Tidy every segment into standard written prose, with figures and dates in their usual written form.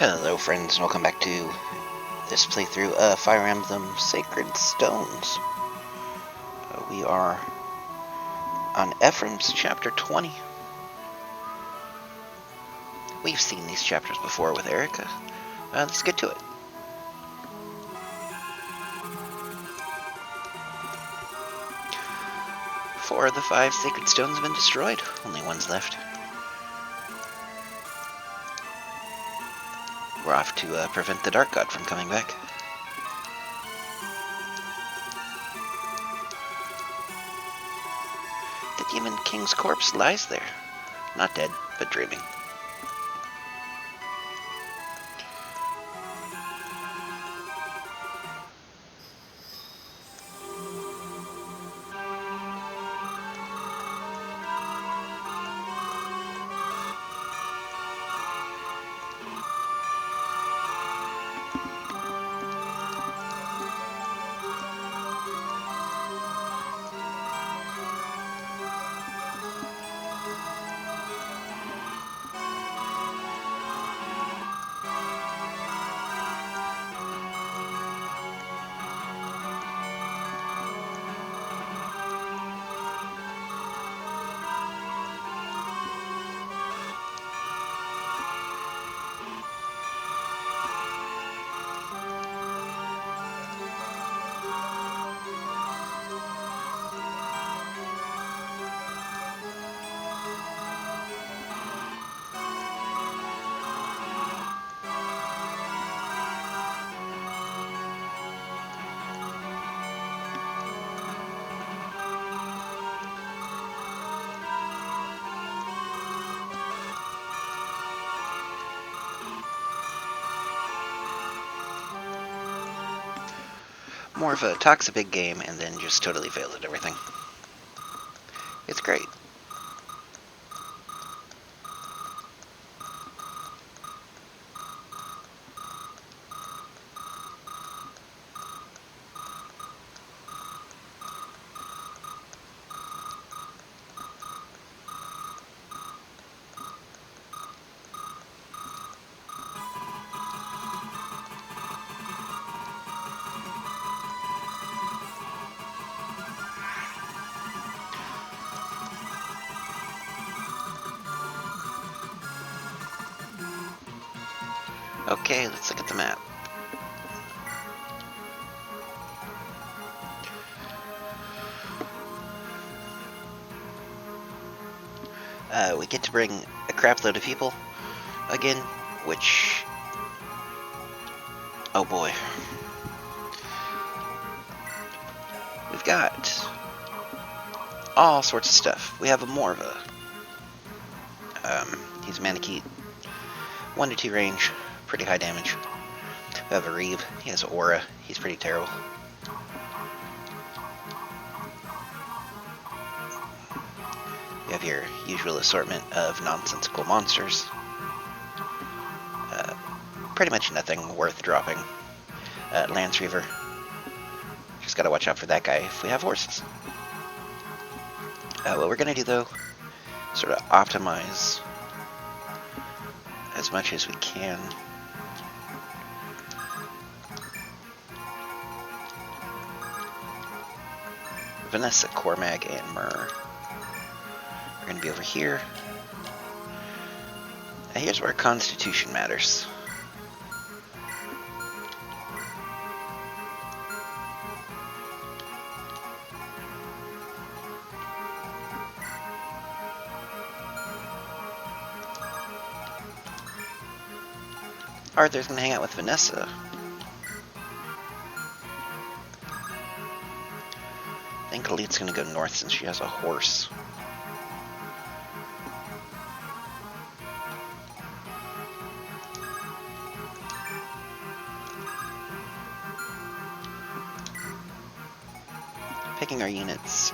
Hello friends, and welcome back to this playthrough of Fire Emblem Sacred Stones. We are on Ephraim's chapter 20. We've seen these chapters before with Erica. Let's get to it. Four of the 5 sacred stones have been destroyed. Only one's left. We're off to prevent the Dark God from coming back. The Demon King's corpse lies there. Not dead, but dreaming. More of a talks a big game and then just totally fails at everything. It's great. Okay, let's look at the map. We get to bring a crap load of people again, which... oh boy. We've got all sorts of stuff. We have a Morva. He's a Manakete. 1 to 2 range. Pretty high damage. We have a Reeve. He has Aura. He's pretty terrible. We have your usual assortment of nonsensical monsters. Pretty much nothing worth dropping. Lance Reaver. Just gotta watch out for that guy if we have horses. What we're gonna do though, sort of optimize as much as we can. Vanessa, Cormag, and Myrrh are going to be over here. Now here's where Constitution matters. Arthur's going to hang out with Vanessa. I think Khalid's going to go north since she has a horse. Picking our units.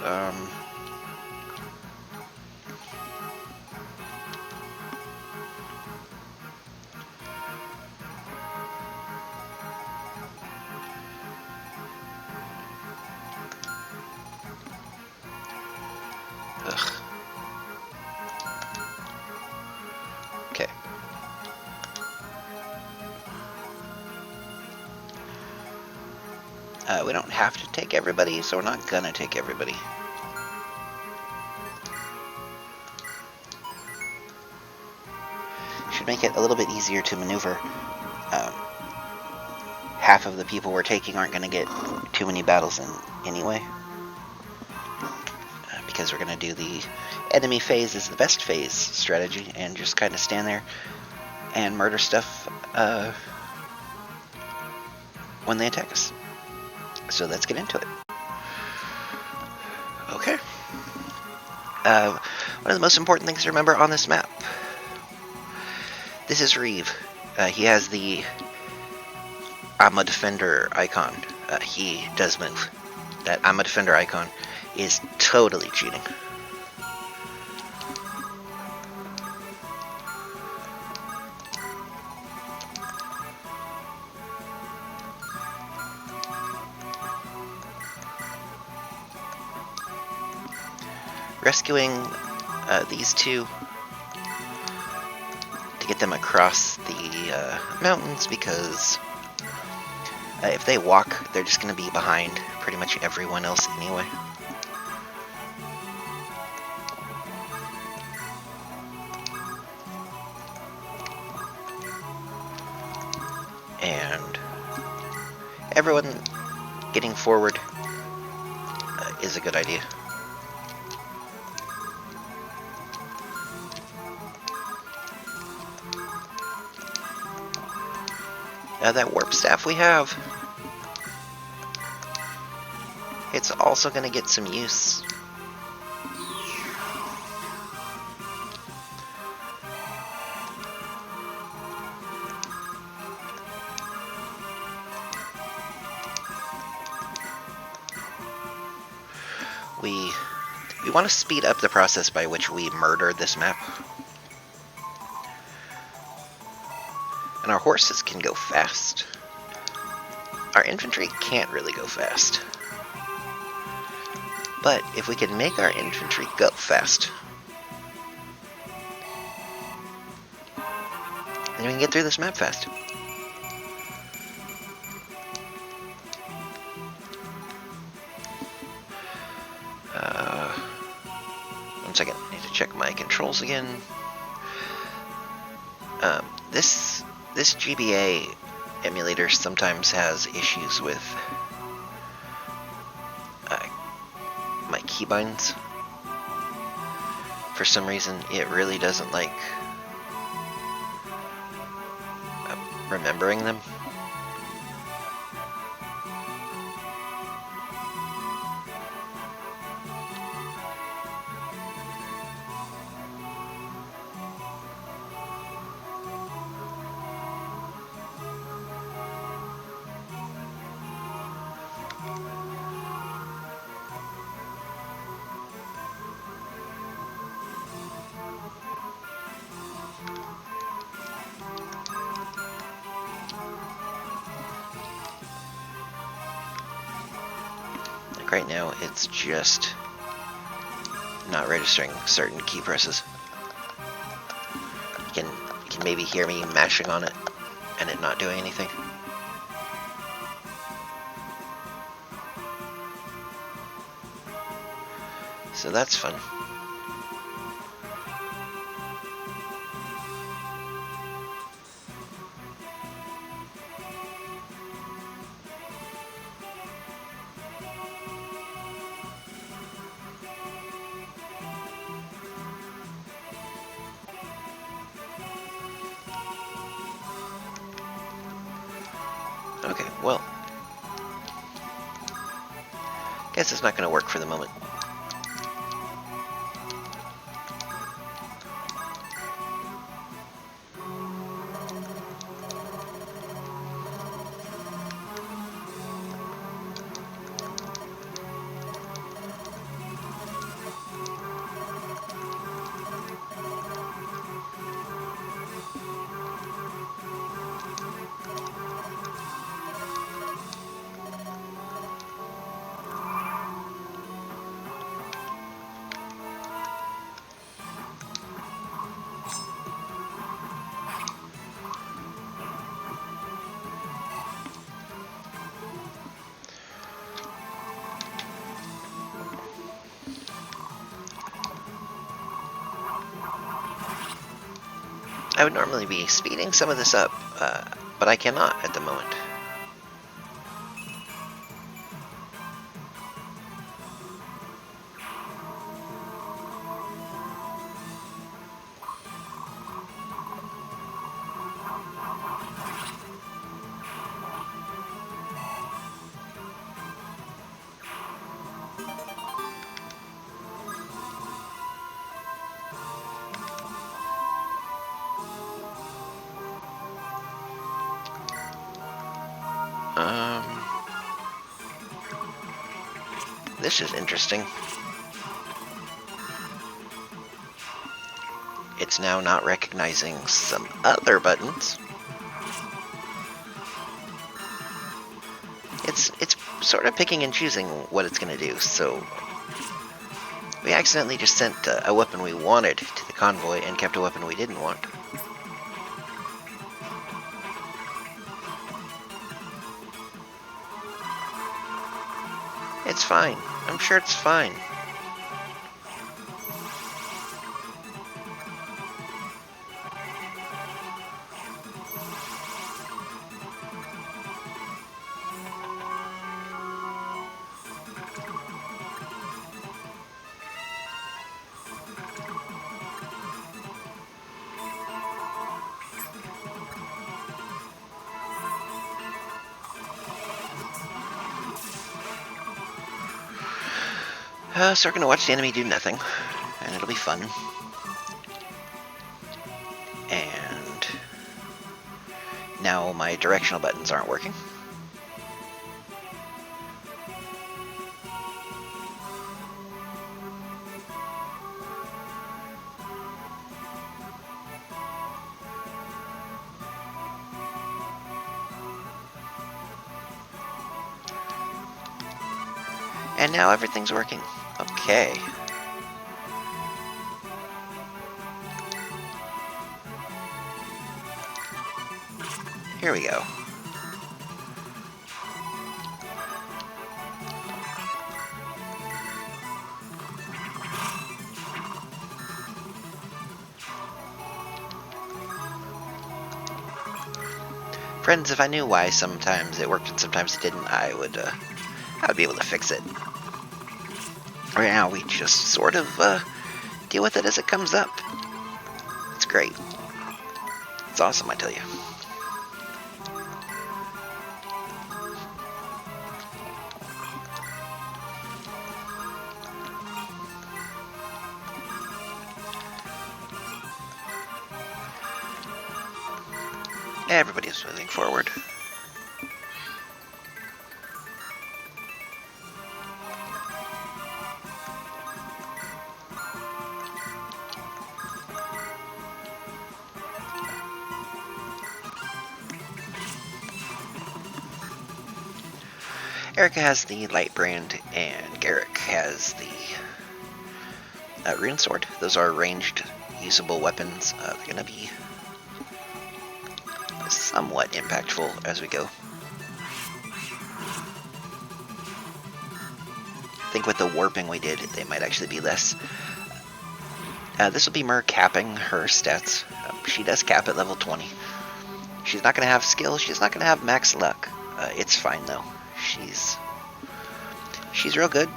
We don't have to take everybody, so we're not gonna take everybody. Should make it a little bit easier to maneuver. Half of the people we're taking aren't going to get too many battles in anyway. Because we're going to do the enemy phase is the best phase strategy and just kind of stand there and murder stuff when they attack us. So let's get into it. Okay. One of the most important things to remember on this map. This is Reeve. He has the I'm a defender icon. He does move. That I'm a defender icon is totally cheating. Rescuing these two to get them across the mountains, because if they walk, they're just going to be behind pretty much everyone else anyway. And everyone getting forward is a good idea. That warp staff we have, it's also going to get some use. We want to speed up the process by which we murder this map. And our horses can go fast. Our infantry can't really go fast. But if we can make our infantry go fast, then we can get through this map fast. One second, I need to check my controls again. This GBA emulator sometimes has issues with my keybinds. For some reason, it really doesn't like remembering them. Right now, it's just not registering certain key presses. You can maybe hear me mashing on it and it not doing anything. So that's fun. Okay, well, guess it's not going to work for the moment. I would normally be speeding some of this up, but I cannot at the moment. This is interesting. It's now not recognizing some other buttons. It's sort of picking and choosing what it's going to do, so we accidentally just sent a weapon we wanted to the convoy and kept a weapon we didn't want. It's fine. I'm sure it's fine. So we're going to watch the enemy do nothing, and it'll be fun. And now my directional buttons aren't working. And now everything's working. Okay. Here we go. Friends, if I knew why sometimes it worked and sometimes it didn't, I would be able to fix it. Right now, we just sort of deal with it as it comes up. It's great. It's awesome, I tell you. Everybody's moving forward. Erica has the light brand, and Garrick has the rune sword. Those are ranged, usable weapons. They're going to be somewhat impactful as we go. I think with the warping we did, they might actually be less. This will be Mer capping her stats. She does cap at level 20. She's not going to have skill. She's not going to have max luck. It's fine though. She's real good.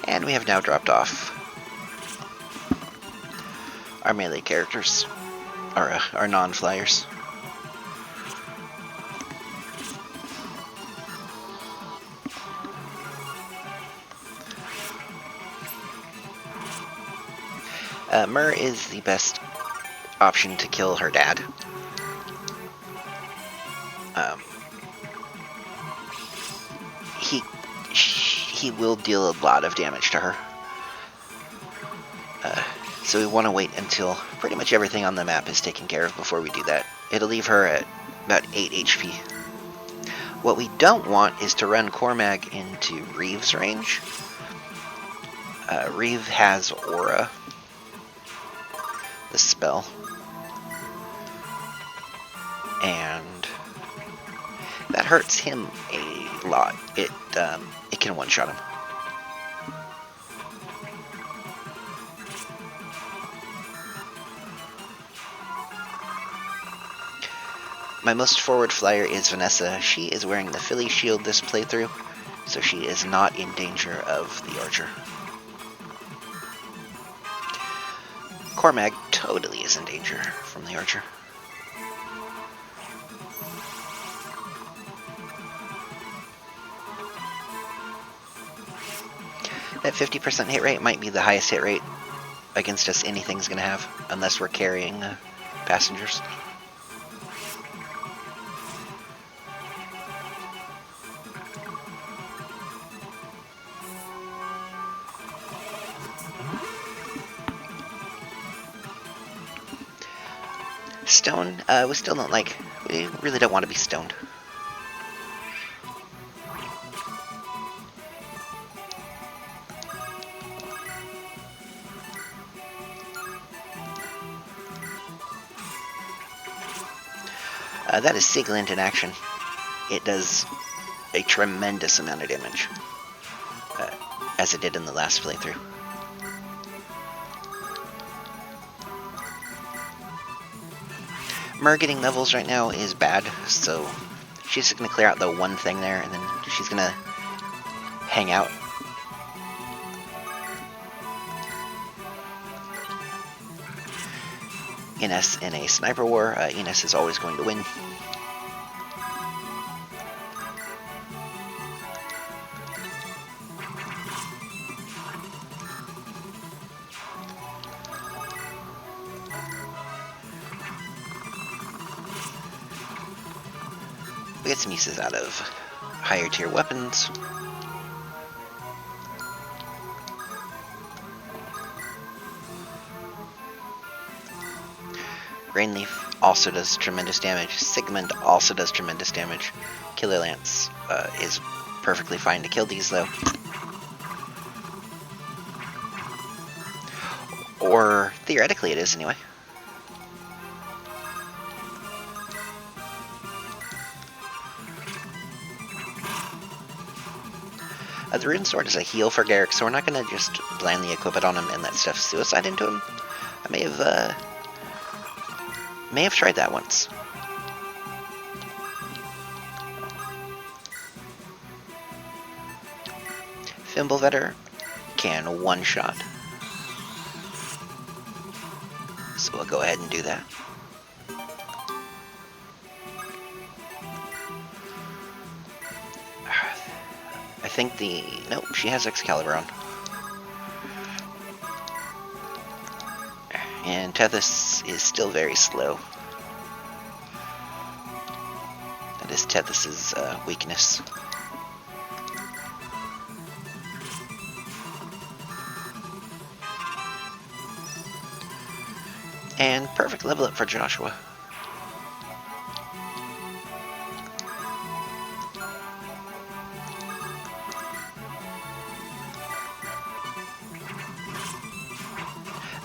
And we have now dropped off our melee characters, our non-flyers. Mer is the best option to kill her dad. he will deal a lot of damage to her. So we want to wait until pretty much everything on the map is taken care of before we do that. It'll leave her at about 8 HP. What we don't want is to run Cormag into Reeve's range. Reeve has Aura, the spell, and that hurts him a lot. It can one-shot him. My most forward flyer is Vanessa. She is wearing the Philly shield this playthrough, so she is not in danger of the archer. Cormag totally is in danger from the archer. That 50% hit rate might be the highest hit rate against us anything's going to have, unless we're carrying passengers. Stone, we still don't like, we really don't want to be stoned. That is Siglint in action. It does a tremendous amount of damage, as it did in the last playthrough. Mer getting levels right now is bad, so she's just going to clear out the one thing there, and then she's going to hang out. Ines in a sniper war, Ines is always going to win. We get some uses out of higher tier weapons. Rainleaf also does tremendous damage. Sigmund also does tremendous damage. Killer Lance is perfectly fine to kill these though. Or theoretically it is anyway. The Rune Sword is a heal for Garrick, so we're not going to just blindly equip it on him and let stuff suicide into him. I may have tried that once. Fimbulvetter can one-shot. So we'll go ahead and do that. I think nope, she has Excalibur on. And Tethys is still very slow. That is Tethys's weakness. And perfect level up for Joshua.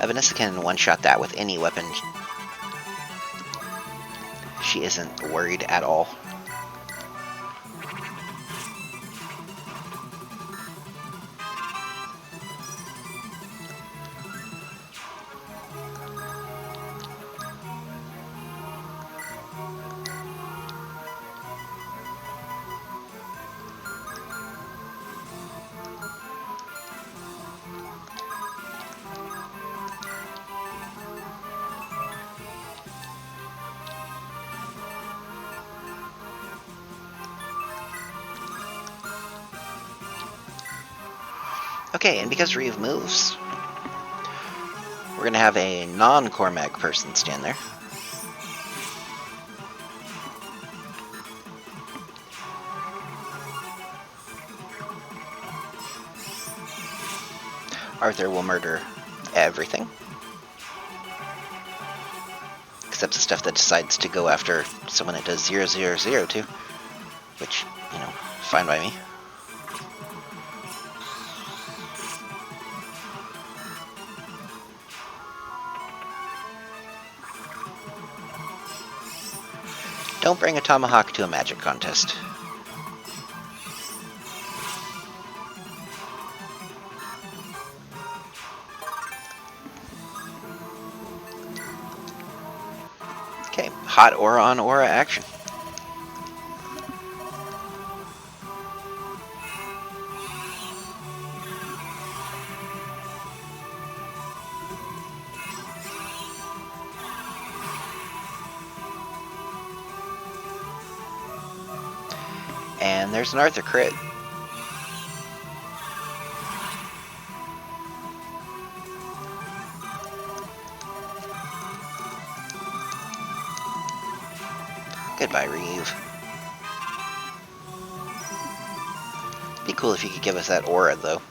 Vanessa can one-shot that with any weapon. She isn't worried at all. Okay, and because Reeve moves, we're going to have a non-Cormag person stand there. Arthur will murder everything. Except the stuff that decides to go after someone it does 000 to. Which, you know, fine by me. Don't bring a tomahawk to a magic contest. Okay, hot aura on aura action. And there's an Arthur crit. Goodbye, Reeve. Be cool if you could give us that aura, though.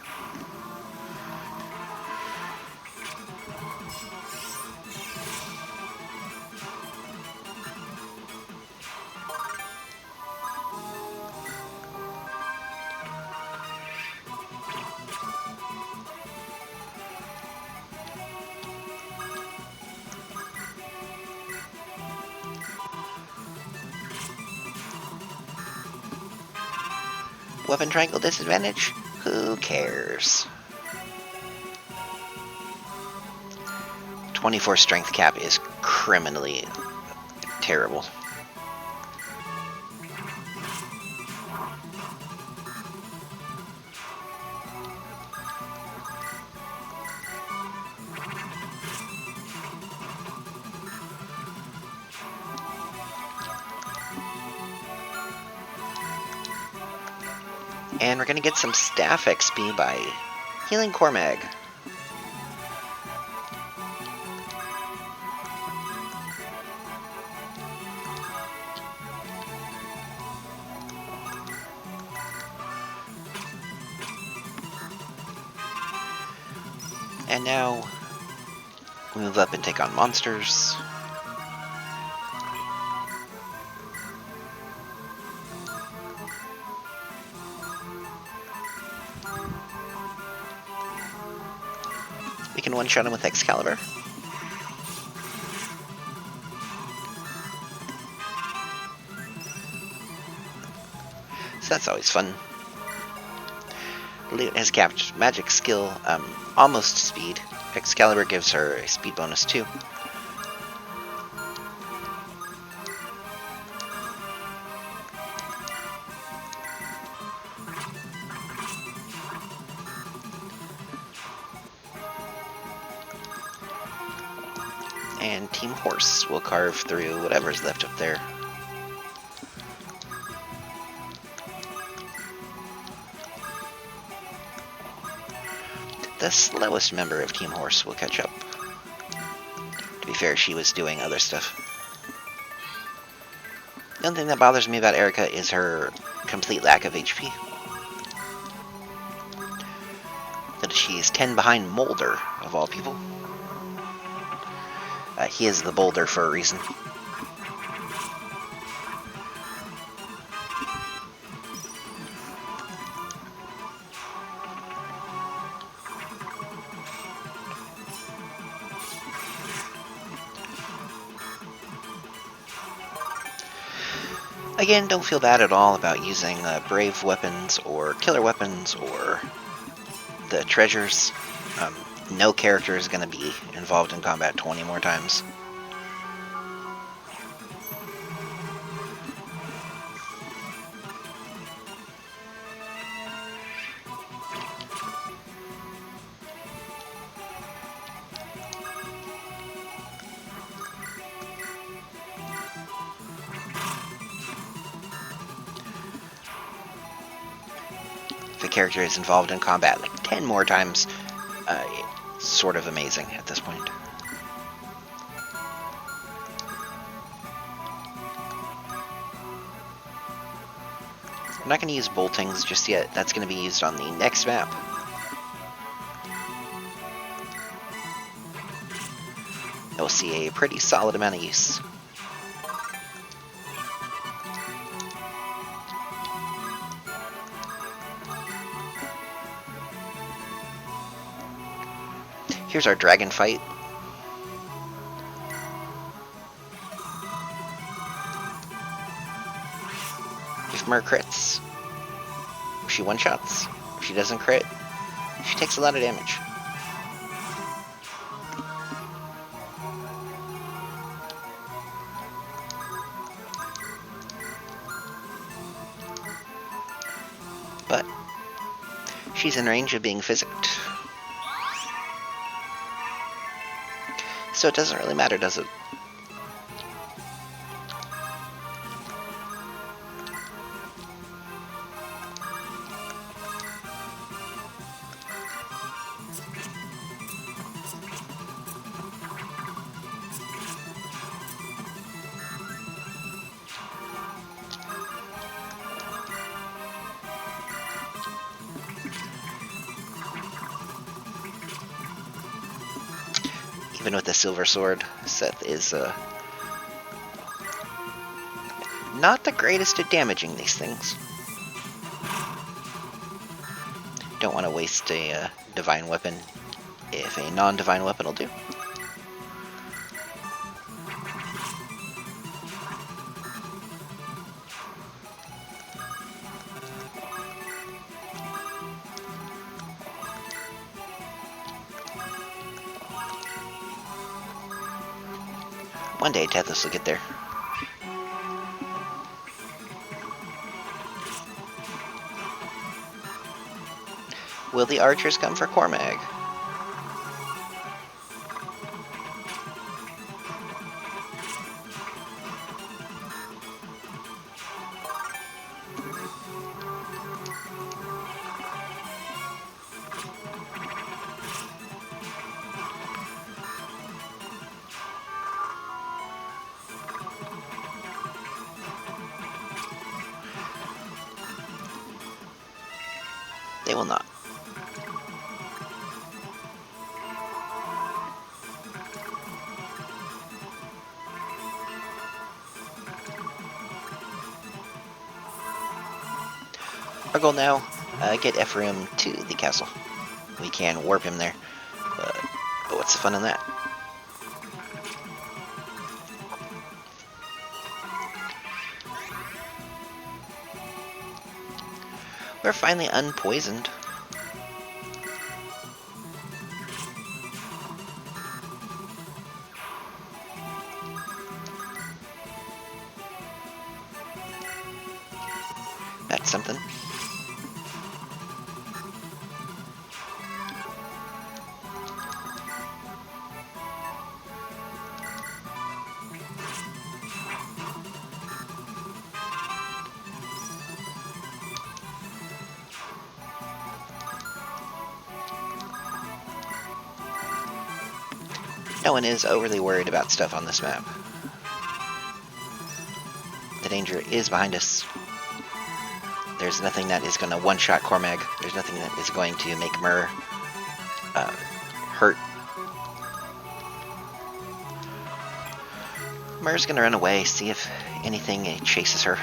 Weapon triangle disadvantage? Who cares? 24 strength cap is criminally terrible. And we're going to get some staff XP by healing Cormag. And now we move up and take on monsters. We can one-shot him with Excalibur. So that's always fun. Lute has capped magic skill, almost speed. Excalibur gives her a speed bonus too. And Team Horse will carve through whatever's left up there. The slowest member of Team Horse will catch up. To be fair, she was doing other stuff. The only thing that bothers me about Erica is her complete lack of HP. That she's 10 behind Molder, of all people. He is the boulder for a reason. Again, don't feel bad at all about using brave weapons or killer weapons or the treasures. No character is going to be involved in combat 20 more times. If a character is involved in combat like 10 more times, it's sort of amazing at this point. I'm not going to use boltings just yet. That's going to be used on the next map. will see a pretty solid amount of use. Here's our dragon fight. If Mer crits, she one-shots. If she doesn't crit, she takes a lot of damage. But she's in range of being physicked. So it doesn't really matter, does it? Even with the silver sword, Seth is not the greatest at damaging these things. Don't want to waste a divine weapon if a non-divine weapon will do. One day Tethys will get there. Will the archers come for Cormag? They will not. Our goal now, get Ephraim to the castle. We can warp him there, but what's the fun in that? We're finally unpoisoned. That's something. No one is overly worried about stuff on this map. The danger is behind us. There's nothing that is going to one-shot Cormag. There's nothing that is going to make Mer hurt. Mer's going to run away, see if anything chases her.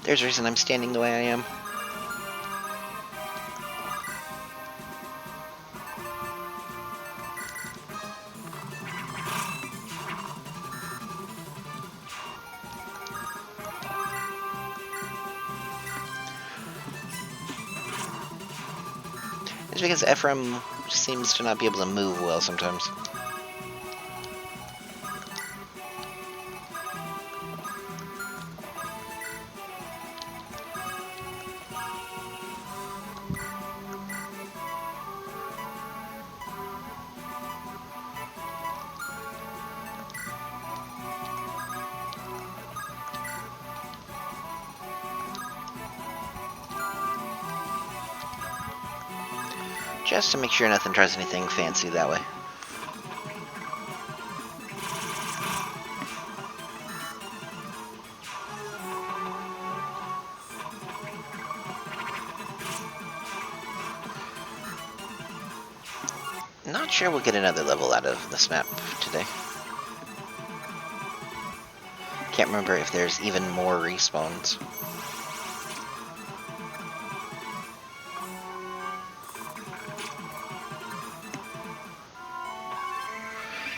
There's a reason I'm standing the way I am. It's because Ephraim seems to not be able to move well sometimes. Just to make sure nothing tries anything fancy that way. Not sure we'll get another level out of this map today. Can't remember if there's even more respawns.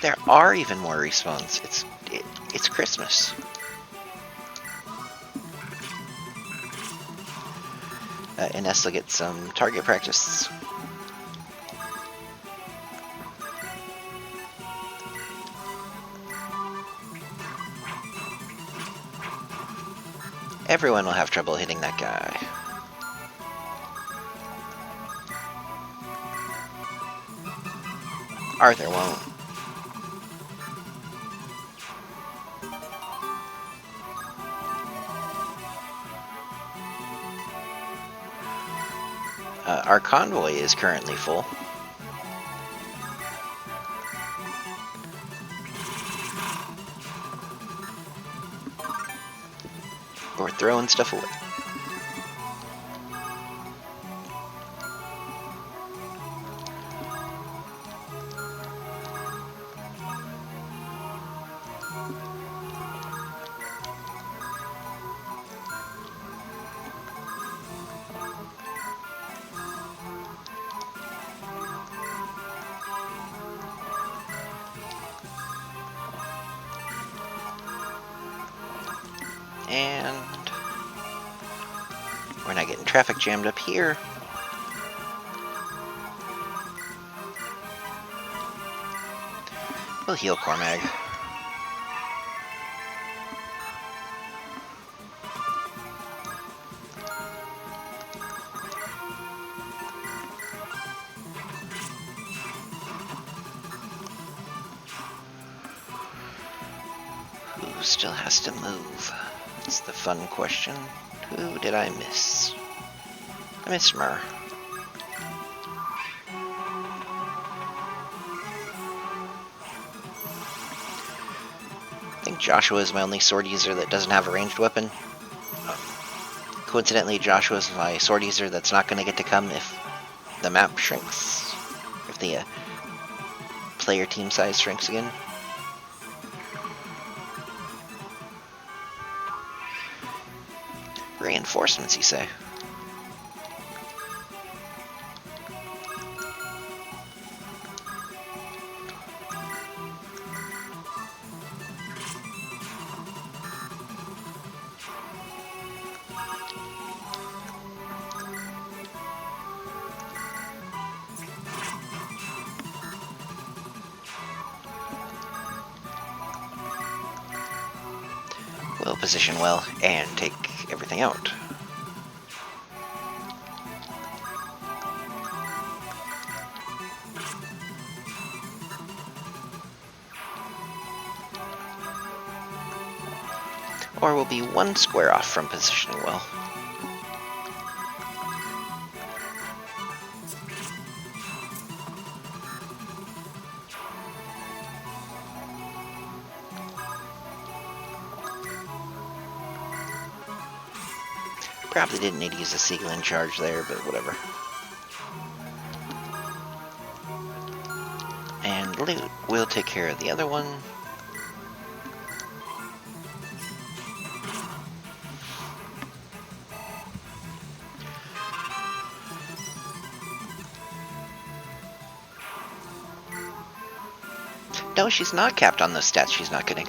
There are even more respawns. It's Christmas. And Nest will get some target practice. Everyone will have trouble hitting that guy. Arthur won't. Our convoy is currently full. We're throwing stuff away. And we're not getting traffic jammed up here. We'll heal Cormag. Who still has to move? That's the fun question. Who did I miss? I missed Myrrh. I think Joshua is my only sword user that doesn't have a ranged weapon. Coincidentally, Joshua is my sword user that's not going to get to come if the map shrinks. If the player team size shrinks again. Reinforcements, you say? We'll position well and take everything out. Or we'll be one square off from positioning well. Probably didn't need to use a Seaglin charge there, but whatever. And loot, we'll take care of the other one. No, she's not capped on those stats she's not getting.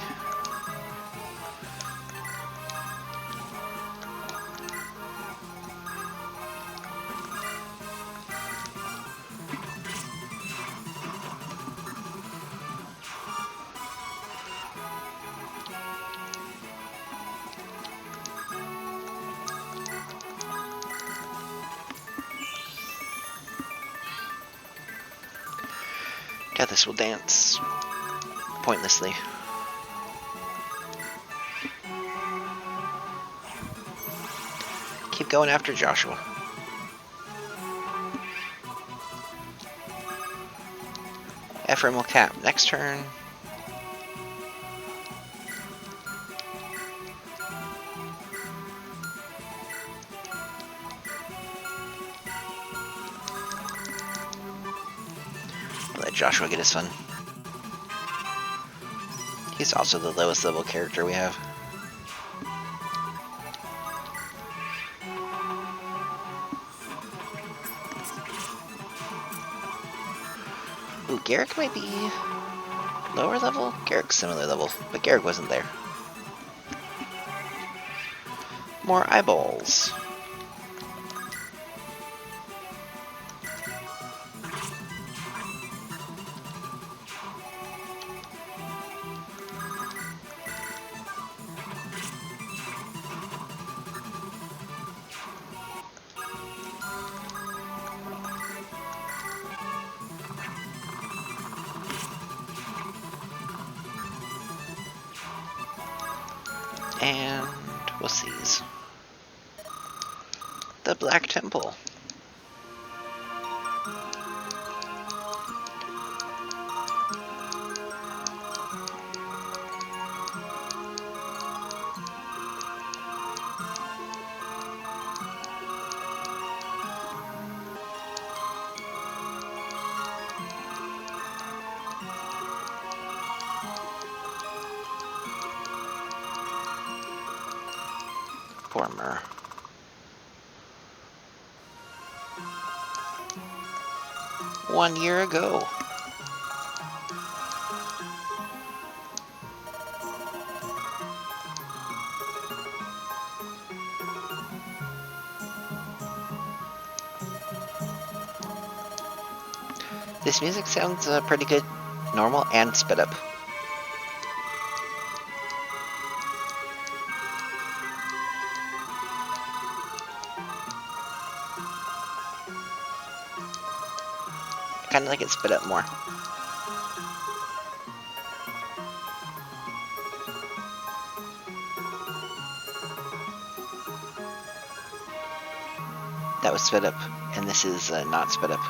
Yeah, this will dance pointlessly. Keep going after Joshua. Ephraim will cap next turn. I'll let Joshua get his fun. He's also the lowest level character we have. Ooh, Garrick might be lower level? Garrick's similar level, but Garrick wasn't there. More eyeballs. And we'll seize the Black Temple. Former. One year ago. This music sounds pretty good, normal and sped up. I kind of like it sped up more. That was sped up, and this is not sped up.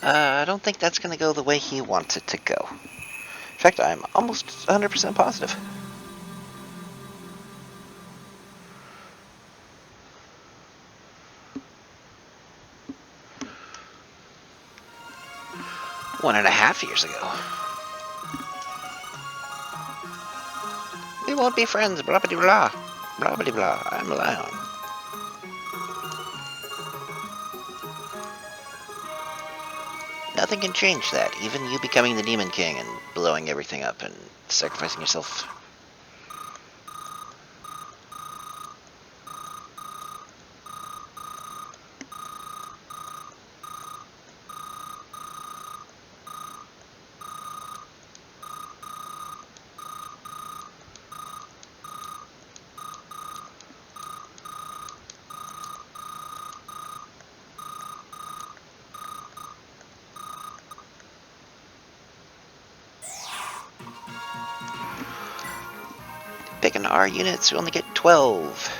I don't think that's going to go the way he wants it to go. In fact, I'm almost 100% positive. One and a half years ago. We won't be friends, blah blah blah. Blah blah blah. I'm a lion. Nothing can change that, even you becoming the Demon King and blowing everything up and sacrificing yourself. Picking our units, we only get 12.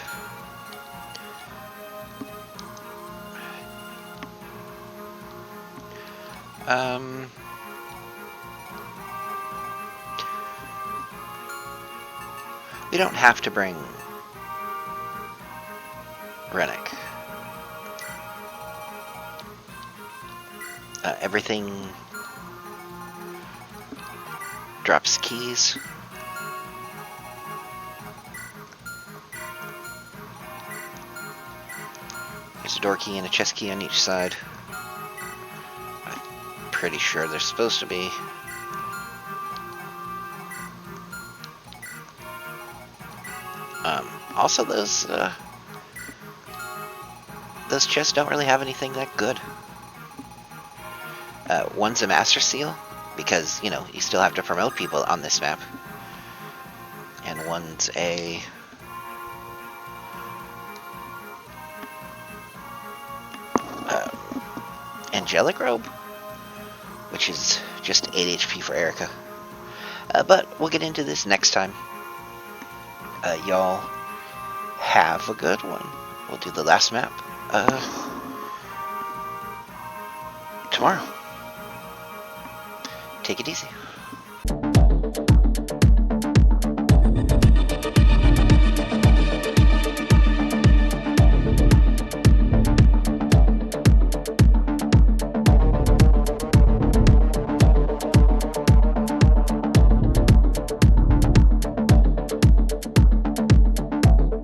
We don't have to bring Rennick. Everything drops keys. There's a door key and a chest key on each side. I'm pretty sure there's supposed to be. Also, those chests don't really have anything that good. One's a master seal, because, you know, you still have to promote people on this map. And one's a... angelic robe, which is just 8 HP for Erica. But we'll get into this next time. Y'all have a good one. We'll do the last map tomorrow. Take it easy.